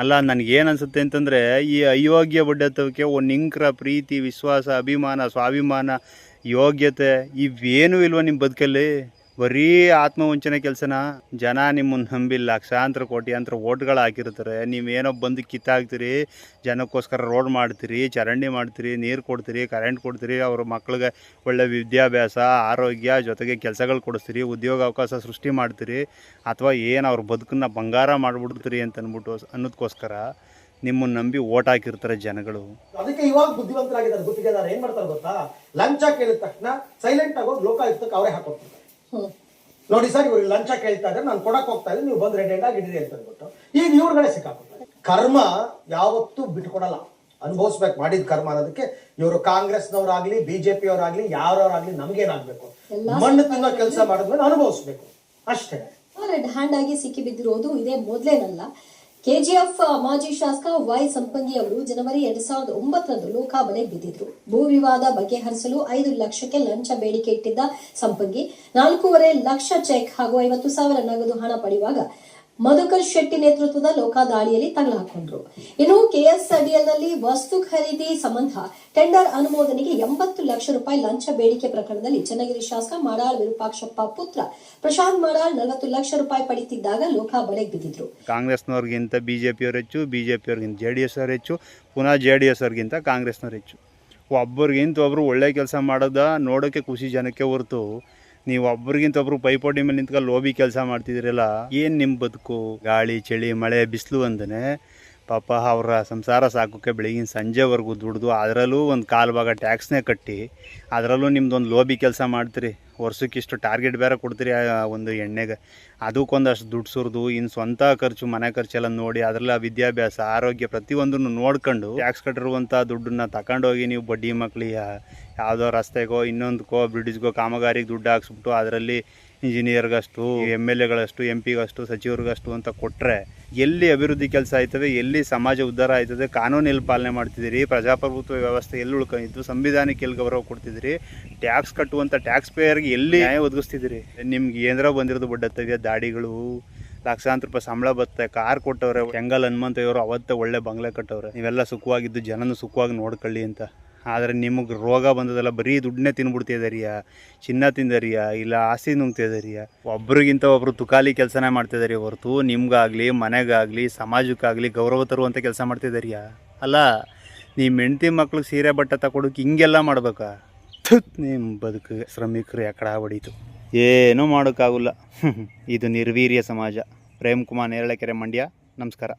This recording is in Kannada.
ಅಲ್ಲ ನನಗೇನು ಅನಿಸುತ್ತೆ ಅಂತಂದರೆ ಈ ಅಯೋಗ್ಯ ಬಡ್ಡತ್ತವಕ್ಕೆ ಒಂದು ನಿಂಕ್ರ ಪ್ರೀತಿ ವಿಶ್ವಾಸ ಅಭಿಮಾನ ಸ್ವಾಭಿಮಾನ ಯೋಗ್ಯತೆ ಇವೇನೂ ಇಲ್ವ ನಿಮ್ಮ ಬದುಕಲ್ಲಿ? ಬರೀ ಆತ್ಮವಂಚನೆ ಕೆಲಸನ. ಜನ ನಿಮ್ಮನ್ನು ನಂಬಿ ಲಕ್ಷಾಂತರ ಕೋಟ್ಯಾಂತರ ಓಟ್ಗಳು ಹಾಕಿರ್ತಾರೆ, ನೀವೇನೋ ಬಂದು ಕಿತ್ತಾಕ್ತೀರಿ, ಜನಕ್ಕೋಸ್ಕರ ರೋಡ್ ಮಾಡ್ತೀರಿ, ಚರಂಡಿ ಮಾಡ್ತೀರಿ, ನೀರು ಕೊಡ್ತೀರಿ, ಕರೆಂಟ್ ಕೊಡ್ತೀರಿ, ಅವ್ರ ಮಕ್ಳಿಗೆ ಒಳ್ಳೆ ವಿದ್ಯಾಭ್ಯಾಸ ಆರೋಗ್ಯ ಜೊತೆಗೆ ಕೆಲಸಗಳು ಕೊಡಿಸ್ತೀರಿ, ಉದ್ಯೋಗ ಅವಕಾಶ ಸೃಷ್ಟಿ ಮಾಡ್ತೀರಿ, ಅಥವಾ ಏನು ಅವ್ರ ಬದುಕನ್ನ ಬಂಗಾರ ಮಾಡಿಬಿಡ್ತೀರಿ ಅಂತ ಅಂದ್ಬಿಟ್ಟು ಅನ್ನೋದಕ್ಕೋಸ್ಕರ ನಿಮ್ಮನ್ನು ನಂಬಿ ಓಟ್ ಹಾಕಿರ್ತಾರೆ ಜನಗಳು. ಅದಕ್ಕೆ ಇವಾಗ ಬುದ್ಧಿವಂತರಾಗಿದ್ದಾರೆ, ಗುತ್ತಿಗೆದಾರ ಏನ್ ಮಾಡ್ತಾರೆ ಗೊತ್ತಾ? ಲಂಚ ಕೇಳಿದ ತಕ್ಷಣ ಸೈಲೆಂಟ್ ಆಗೋದು ಲೋಕಾಯುಕ್ತಕ್ಕೆ ಅವರೇ ಹಾಕೊಡ್ತಾರೆ. ನೋಡಿ ಸರ್, ಇವ್ರಿಗೆ ಲಂಚ ಕೇಳ್ತಾ ಇದ್ರೆ ನಾನು ಕೊಡಕ್ ಹೋಗ್ತಾ ಇದ್ದೀನಿ, ನೀವು ಬಂದು ರೆಡ್ ಆಗಿ ಇಡ್ರಿ ಅಂತ ಅಂದ್ಬಿಟ್ಟು ಈಗ ಇವ್ರುಗಳೇ ಸಿಕ್ಕಾಕೊಡ್ತಾರೆ. ಕರ್ಮ ಯಾವತ್ತೂ ಬಿಟ್ಕೊಡಲ್ಲ, ಅನುಭವಿಸ್ಬೇಕು ಮಾಡಿದ ಕರ್ಮ ಅನ್ನೋದಕ್ಕೆ. ಇವರು ಕಾಂಗ್ರೆಸ್ನವರಾಗ್ಲಿ ಬಿಜೆಪಿ ಅವರಾಗ್ಲಿ ಯಾರಾಗ್ಲಿ ನಮ್ಗೇನಾಗ್ಬೇಕು, ಮಣ್ಣು ತಿನ್ನೋ ಕೆಲಸ ಮಾಡಿದ್ಮೇಲೆ ಅನುಭವಿಸ್ಬೇಕು ಅಷ್ಟೇ. ರೆಡ್ ಹ್ಯಾಂಡ್ ಆಗಿ ಸಿಕ್ಕಿ ಬಿದ್ದಿರೋದು ಇದೇ ಮೊದಲೇನಲ್ಲ. ಕೆಜಿಎಫ್ ಮಾಜಿ ಶಾಸಕ ವೈ ಸಂಪಂಗಿ ಅವರು ಜನವರಿ 2009 ಲೋಕಾಬಲೆಗೆ ಬಿದ್ದಿದ್ರು. ಭೂ ವಿವಾದ ಬಗೆಹರಿಸಲು 5 ಲಕ್ಷಕ್ಕೆ ಲಂಚ ಬೇಡಿಕೆ ಇಟ್ಟಿದ್ದ ಸಂಪಂಗಿ 4.5 ಲಕ್ಷ ಚೆಕ್ ಹಾಗೂ 50,000 ನಗದು ಹಣ ಪಡೆಯುವಾಗ ಮಧುಕರ್ ಶೆಟ್ಟಿ ನೇತೃತ್ವದ ಲೋಕ ದಾಳಿಯಲ್ಲಿ ತಗಲಾಕೊಂಡ್ರು. ಇನ್ನು ಕೆಎಸ್ಆರ್ಡಿಎಲ್ನಲ್ಲಿ ವಸ್ತು ಖರೀದಿ ಸಂಬಂಧ ಟೆಂಡರ್ ಅನುಮೋದನೆಗೆ 80 ಲಕ್ಷ ರೂಪಾಯಿ ಲಂಚ ಬೇಡಿಕೆ ಪ್ರಕರಣದಲ್ಲಿ ಚನ್ನಗಿರಿ ಶಾಸಕ ಮಾಡಾಳ್ ವಿರೂಪಾಕ್ಷಪ್ಪ ಪುತ್ರ ಪ್ರಶಾಂತ್ ಮಾಡಾಳ್ 40 ಲಕ್ಷ ರೂಪಾಯಿ ಪಡೆಯುತ್ತಿದ್ದಾಗ ಲೋಕಾಬಲೆಗೆ ಬಿದ್ದಿದ್ರು. ಕಾಂಗ್ರೆಸ್ನವ್ರಿಗಿಂತ ಬಿಜೆಪಿಯವ್ರು ಹೆಚ್ಚು, ಬಿಜೆಪಿಯವ್ರಿಗಿಂತ ಜೆಡಿಎಸ್ ಅವ್ರು ಹೆಚ್ಚು, ಪುನಃ ಜೆಡಿಎಸ್ ಅವ್ರಿಗಿಂತ ಕಾಂಗ್ರೆಸ್ನವ್ರು ಹೆಚ್ಚು. ಒಬ್ಬರಿಗಿಂತ ಒಬ್ರು ಒಳ್ಳೆ ಕೆಲಸ ಮಾಡೋದ ನೋಡೋಕೆ ಖುಷಿ ಜನಕ್ಕೆ ಹೊರತು ನೀವು ಒಬ್ರಿಗಿಂತ ಒಬ್ರು ಪೈಪೋಟಿ ಮೇಲೆ ನಿಂತ್ಕೊಂಡು ಲೋಬಿ ಕೆಲಸ ಮಾಡ್ತಿದ್ದೀರಲ್ಲ, ಏನು ನಿಮ್ಮ ಬದುಕು? ಗಾಳಿ ಚಳಿ ಮಳೆ ಬಿಸಿಲು ಅಂದನೆ ಪಾಪ ಅವರ ಸಂಸಾರ ಸಾಕೋಕ್ಕೆ ಬೆಳಗಿನ ಸಂಜೆವರೆಗೂ ದುಡ್ದು ಅದರಲ್ಲೂ ಒಂದು ಕಾಲು ಭಾಗ ಟ್ಯಾಕ್ಸ್ನೇ ಕಟ್ಟಿ ಅದರಲ್ಲೂ ನಿಮ್ದೊಂದು ಲೋಬಿ ಕೆಲಸ ಮಾಡ್ತೀರಿ. ವರ್ಷಕ್ಕಿಷ್ಟು ಟಾರ್ಗೆಟ್ ಬೇರೆ ಕೊಡ್ತೀರಿ ಒಂದು ಎಣ್ಣೆಗೆ, ಅದಕ್ಕೊಂದಷ್ಟು ದುಡ್ಡು ಸುರಿದು ಇನ್ನು ಸ್ವಂತ ಖರ್ಚು ಮನೆ ಖರ್ಚೆಲ್ಲ ನೋಡಿ ಅದರಲ್ಲ ವಿದ್ಯಾಭ್ಯಾಸ ಆರೋಗ್ಯ ಪ್ರತಿಯೊಂದನ್ನು ನೋಡ್ಕೊಂಡು ಟ್ಯಾಕ್ಸ್ ಕಟ್ಟಿರುವಂಥ ದುಡ್ಡನ್ನು ತಗೊಂಡೋಗಿ ನೀವು ಬಡ್ಡಿ ಮಕ್ಕಳಿಗೆ ಯಾವುದೋ ರಸ್ತೆಗೋ ಇನ್ನೊಂದಕ್ಕೋ ಬ್ರಿಡ್ಜ್ಗೋ ಕಾಮಗಾರಿಗೆ ದುಡ್ಡು ಹಾಕ್ಸ್ಬಿಟ್ಟು ಅದರಲ್ಲಿ ಇಂಜಿನಿಯರ್ಗಷ್ಟು MLAಗಳಷ್ಟು MP ಗಷ್ಟು ಸಚಿವರಿಗಷ್ಟು ಅಂತ ಕೊಟ್ಟರೆ ಎಲ್ಲಿ ಅಭಿವೃದ್ಧಿ ಕೆಲಸ ಆಯ್ತದೆ, ಎಲ್ಲಿ ಸಮಾಜ ಉದ್ಧಾರ ಆಯ್ತದೆ? ಕಾನೂನು ಎಲ್ಲಿ ಪಾಲನೆ ಮಾಡ್ತಿದ್ದೀರಿ? ಪ್ರಜಾಪ್ರಭುತ್ವ ವ್ಯವಸ್ಥೆ ಎಲ್ಲಿ ಉಳ್ಕೊಂಡಿದ್ದು? ಸಂವಿಧಾನಕ್ಕೆ ಎಲ್ಲಿ ಗೌರವ ಕೊಡ್ತಿದ್ದೀರಿ? ಟ್ಯಾಕ್ಸ್ ಕಟ್ಟುವಂಥ ಟ್ಯಾಕ್ಸ್ ಪೇಯರ್ಗೆ ಎಲ್ಲಿ ನ್ಯಾಯ ಒದಗಿಸ್ತಿದ್ದೀರಿ? ನಿಮ್ಗೆ ಏನಾರ ಬಂದಿರೋದು ಬಡ್ಡತ್ತವ್ಯ ದಾಡಿಗಳು, ಲಕ್ಷಾಂತರ ರೂಪಾಯಿ ಸಂಬಳ ಬರುತ್ತೆ, ಕಾರ್ ಕೊಟ್ಟವ್ರೆ, ಕೆಂಗಲ್ ಹನುಮಂತಯ್ಯವರು ಅವತ್ತೇ ಒಳ್ಳೆ ಬಂಗ್ಲೆ ಕಟ್ಟವ್ರೆ, ನೀವೆಲ್ಲ ಸುಖವಾಗಿದ್ದು ಜನನು ಸುಖವಾಗಿ ನೋಡ್ಕೊಳ್ಳಿ ಅಂತ. ಆದರೆ ನಿಮಗೆ ರೋಗ ಬಂದದಲ್ಲ, ಬರೀ ದುಡ್ಡನ್ನೇ ತಿನ್ಬಿಡ್ತಿದಾರಿಯಾ, ಚಿನ್ನ ತಿಂದಾರಿಯಾ, ಇಲ್ಲ ಆಸ್ತಿ ನುಂಗ್ತಿದಾರಿಯಾ? ಒಬ್ರಿಗಿಂತ ಒಬ್ರು ತುಕಾಲಿ ಕೆಲಸನೇ ಮಾಡ್ತಿದಾರಿ ಹೊರತು ನಿಮ್ಗಾಗಲಿ ಮನೆಗಾಗಲಿ ಸಮಾಜಕ್ಕಾಗಲಿ ಗೌರವ ತರುವಂಥ ಕೆಲಸ ಮಾಡ್ತಿದಾರಿಯಾ? ಅಲ್ಲ, ನಿಮ್ಮ ಹೆಂಡತಿ ಮಕ್ಳಿಗೆ ಸೀರೆ ಬಟ್ಟೆ ತಗೊಡೋಕೆ ಹಿಂಗೆಲ್ಲ ಮಾಡ್ಬೇಕಾ? ನಿಮ್ಮ ಬದುಕು ಶ್ರಮಿಕರು ಯಾಕಡ ಹೊಡೀತು, ಏನೂ ಮಾಡೋಕ್ಕಾಗಲ್ಲ. ಇದು ನಿರ್ವೀರ್ಯ ಸಮಾಜ. ಪ್ರೇಮ್ ಕುಮಾರ್ ನೇರಳೆಕೆರೆ, ಮಂಡ್ಯ. ನಮಸ್ಕಾರ.